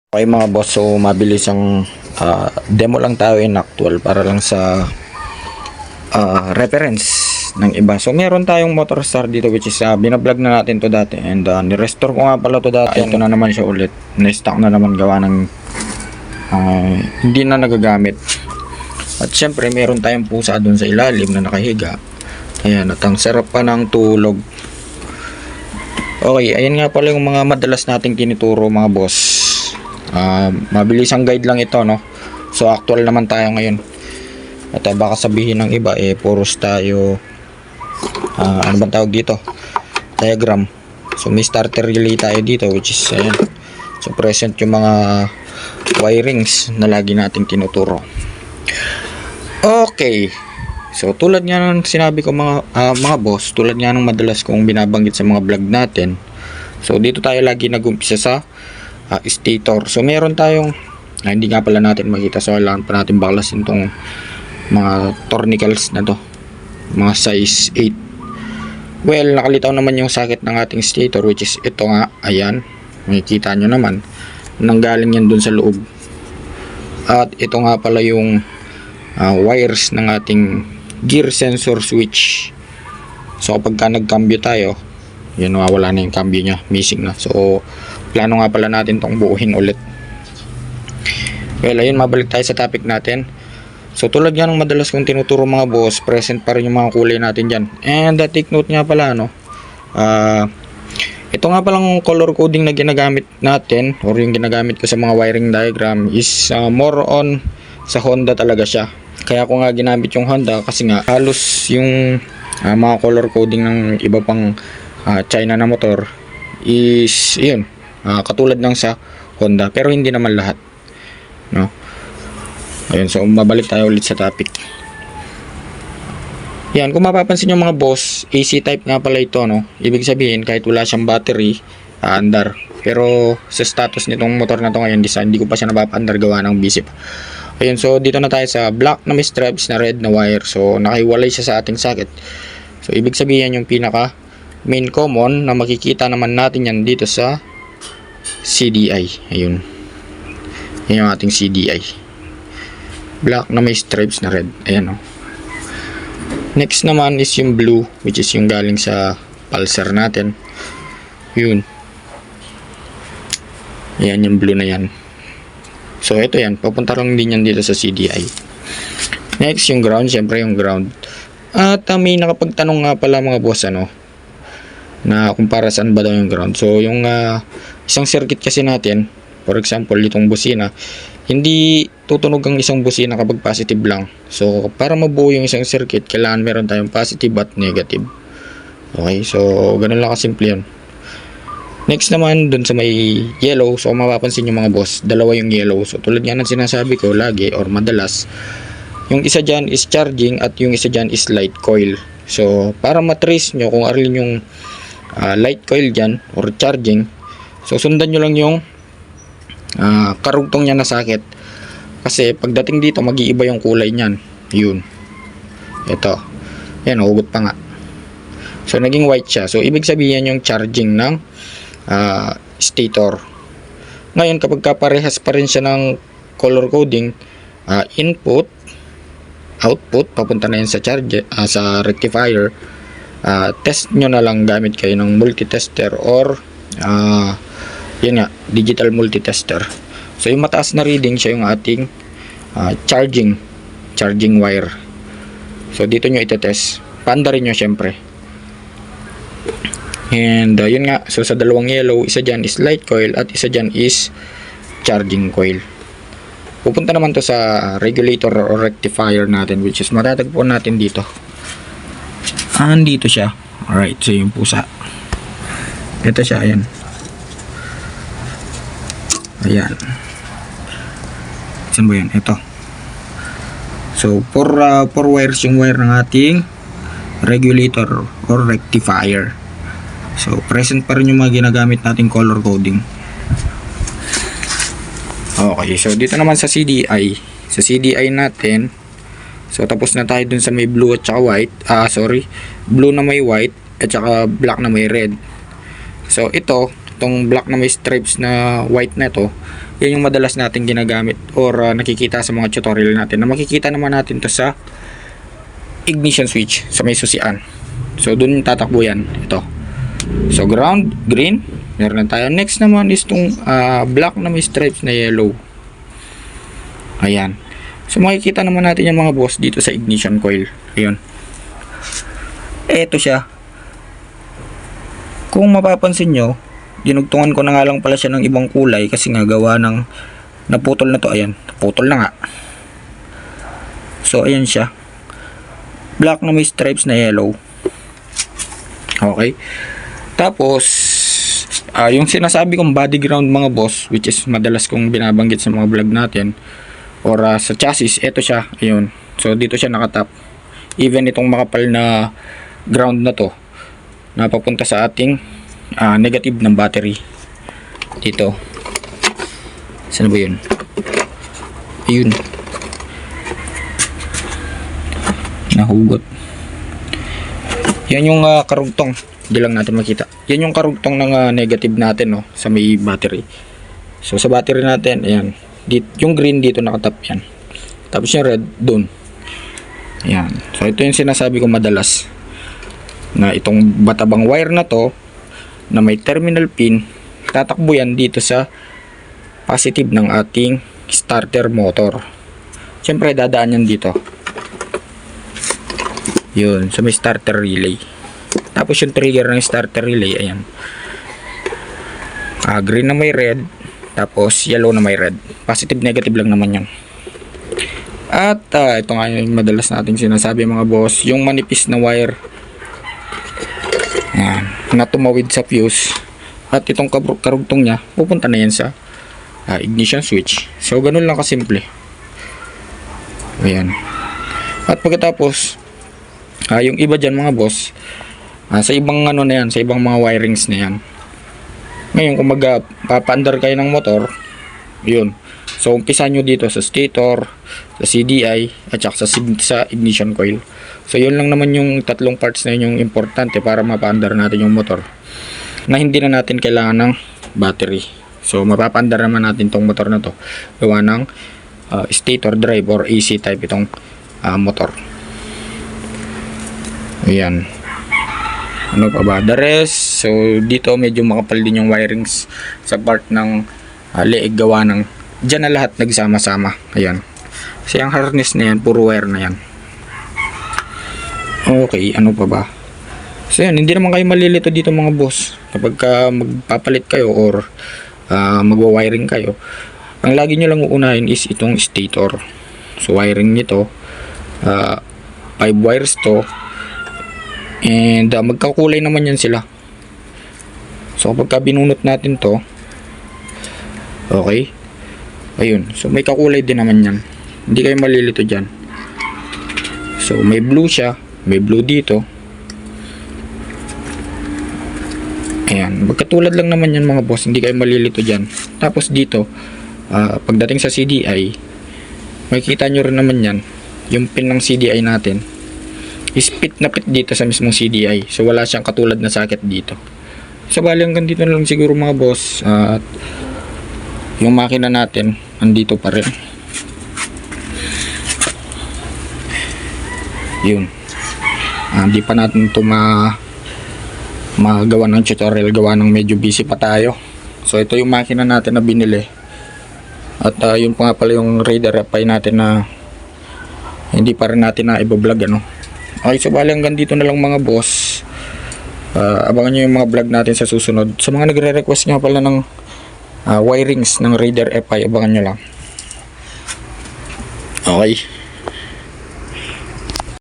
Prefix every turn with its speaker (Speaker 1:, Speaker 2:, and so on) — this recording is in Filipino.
Speaker 1: Okay mga boss, so mabilis ang demo lang tayo in actual para lang sa reference ng iba. So meron tayong motor star dito which is binablog na natin to dati and ni-restore ko nga pala to dati. Ito na naman siya ulit, na-stock na naman gawa ng hindi na nagagamit. At syempre meron tayong pusa doon sa ilalim na nakahiga. Ayan, at ang sarap pa ng tulog. Okay, ayan nga pala yung mga madalas nating tinuturo mga boss. Mabilis ang guide lang ito, no? So actual naman tayo ngayon. At baka sabihin ng iba puros tayo ano bang tawag dito, diagram. So may starter relay tayo dito which is ayan. So present yung mga wirings na lagi nating tinuturo. Okay, so tulad nga ng sinabi ko mga boss, tulad nga ng madalas kong binabanggit sa mga vlog natin. So dito tayo lagi nag-umpisa sa stator. So meron tayong hindi nga pala natin makita, so kailangan pa natin baklasin tong mga tornicles na to, mga size 8. Well, nakalitaw naman yung socket ng ating stator which is ito nga, ayan, makikita nyo naman nanggaling yan dun sa loob. At ito nga pala yung wires ng ating gear sensor switch. So kapag ka nagcambio tayo, yun, nawawala na yung cambio nya, missing na. So plano nga pala natin tong buuhin ulit. Well, ayun, mabalik tayo sa topic natin. So tulad nga ng madalas kong tinuturo mga boss, present pa rin yung mga kulay natin dyan. And take note nga pala, no, ito nga palang color coding na ginagamit natin, or yung ginagamit ko sa mga wiring diagram is more on sa Honda talaga siya. Kaya ko nga ginamit yung Honda kasi nga halos yung mga color coding ng iba pang China na motor is yun, katulad ng sa Honda, pero hindi naman lahat, no? Ayun, so mabalik tayo ulit sa topic. Yan, kung mapapansin nyo mga boss, AC type nga pala ito, no? Ibig sabihin kahit wala siyang battery, andar. Pero sa status nitong motor na to ngayon, hindi ko pa siya napapa-andar gawa ng bisip. Ayun, so dito na tayo sa black na may stripes na red na wire. So nakahiwalay siya sa ating socket. So ibig sabihin yung pinaka main common na makikita naman natin yan dito sa CDI. Ayun, yan yung ating CDI, black na may stripes na red. Ayan, oh. Next naman is yung blue which is yung galing sa pulsar natin. Yun, yan yung blue na yan. So ito yan, papunta lang din yan dito sa CDI. Next yung ground, syempre yung ground. At may nakapagtanong nga pala mga boss, ano, na kung para saan ba daw yung ground. So yung isang circuit kasi natin, for example itong busina, hindi tutunog ang isang busina kapag positive lang. So para mabuo yung isang circuit, kailangan meron tayong positive at negative. Okay, so ganun lang kasimple yun. Next naman dun sa may yellow, so mapapansin nyo mga boss, dalawa yung yellow. So tulad nga ng sinasabi ko lagi or madalas, yung isa dyan is charging at yung isa dyan is light coil. So para matrace nyo kung alin yung light coil dyan or charging, so sundan nyo lang yung karugtong niya na socket. Kasi pagdating dito mag-iiba yung kulay niyan. Yun, ito, yan, hugot pa nga. So naging white siya, so ibig sabihin yung charging ng stator. Ngayon kapag kaparehas pa rin siya ng color coding, input, output, papunta na yan sa charger, sa rectifier. Test nyo na lang gamit kayo ng multitester or yun nga, digital multitester. So yung mataas na reading siya yung ating charging wire. So dito nyo itetest, paanda rin nyo syempre. And yun nga, so sa dalawang yellow, isa dyan is light coil at isa dyan is charging coil. Pupunta naman to sa regulator or rectifier natin which is matatagpuan natin dito. Andito siya. Alright, so yung pusa, ito siya, ayan. Ayan, saan ba yan? Ito. So 4 wires yung wire ng ating regulator or rectifier. So present pa rin yung mga ginagamit nating color coding. Okay, so dito naman sa CDI, sa CDI natin, so tapos na tayo dun sa may blue at saka white, blue na may white at saka black na may red. So itong black na may stripes na white na to, Yan yung madalas natin ginagamit or nakikita sa mga tutorial natin, na makikita naman natin to sa ignition switch sa may susian. So dun tatakbo yan, ito. So ground, green, meron na tayo. Next naman is tong black na may stripes na yellow. Ayan. So makikita naman natin yung mga boss dito sa ignition coil. Ayun. Eto siya. Kung mapapansin nyo, dinugtungan ko na nga lang pala siya ng ibang kulay kasi nga gawa ng naputol na to. Ayan, naputol na nga. So ayan siya. Black na may stripes na yellow. Okay. Tapos yung sinasabi kong body ground mga boss, which is madalas kong binabanggit sa mga vlog natin, or sa chassis, ito siya. Ayun. So dito siya nakatap. Even itong makapal na ground na to, napapunta sa ating negative ng battery dito. Saan ba yun? Ayun, nahugot. Yan yung karugtong, hindi lang natin makita. Yan yung karugtong ng negative natin, no, sa may battery. So sa battery natin, ayan, yung green dito nakatap yan, tapos yung red dun. Ayan. So ito yung sinasabi ko madalas, na itong batabang wire na to na may terminal pin, tatakbo yan dito sa positive ng ating starter motor. Siyempre dadaan yan dito, yun, sa may starter relay. Tapos yung trigger ng starter relay, ayan, green na may red, tapos yellow na may red. Positive negative lang naman yan. At ito nga yung madalas nating sinasabi mga boss, yung manipis na wire, ayan, na tumawid sa fuse, at itong karugtong nya pupunta na yan sa ignition switch. So ganun lang kasimple. Ayan. At pagkatapos yung iba dyan mga boss, sa ibang ano na yan, sa ibang mga wirings na yan, ngayon kung magpapaandar kayo ng motor, yun, so umpisa nyo dito sa stator, sa CDI, at saka sa ignition coil. So yun lang naman yung tatlong parts na yun yung importante para mapaandar natin yung motor, na hindi na natin kailangan ng battery. So mapapaandar naman natin tong motor na to gawa ng stator drive or AC type itong motor. Ayan. Ano pa ba? The rest, so dito medyo makapal din yung wirings sa part ng leeg gawa ng dyan na lahat nagsama-sama. Ayan. Kasi ang harness na yan, puro wire na yan. Okay, ano pa ba? So yan, hindi naman kayo malilito dito mga boss. Kapag magpapalit kayo or magwa-wiring kayo, ang lagi nyo lang uunahin is itong stator. So wiring nito, 5 wires to, and magkakulay naman yan sila. So kapag binunot natin to, okay, ayun, so may kakulay din naman yan, hindi kayo malilito dyan. So may blue siya, may blue dito. Ayan, magkatulad lang naman yan mga boss, hindi kayo malilito dyan. Tapos dito, pagdating sa CDI, makikita nyo rin naman yan, yung pin ng CDI natin is pit na pit dito sa mismong CDI. So wala siyang katulad na socket dito. So bali hanggang dito na lang siguro mga boss. At yung makina natin andito pa rin. Yun. Hindi pa natin ito magawa ng tutorial, gawa ng medyo busy pa tayo. So ito yung makina natin na binili. At yun pa nga pala yung Raider FI natin na hindi pa rin natin na i-vlog, ano. Okay, so bali hanggang dito na lang mga boss. Abangan nyo yung mga vlog natin sa susunod. Sa mga nagre-request nga pala ng wirings ng Raider FI, abangan nyo lang. Okay.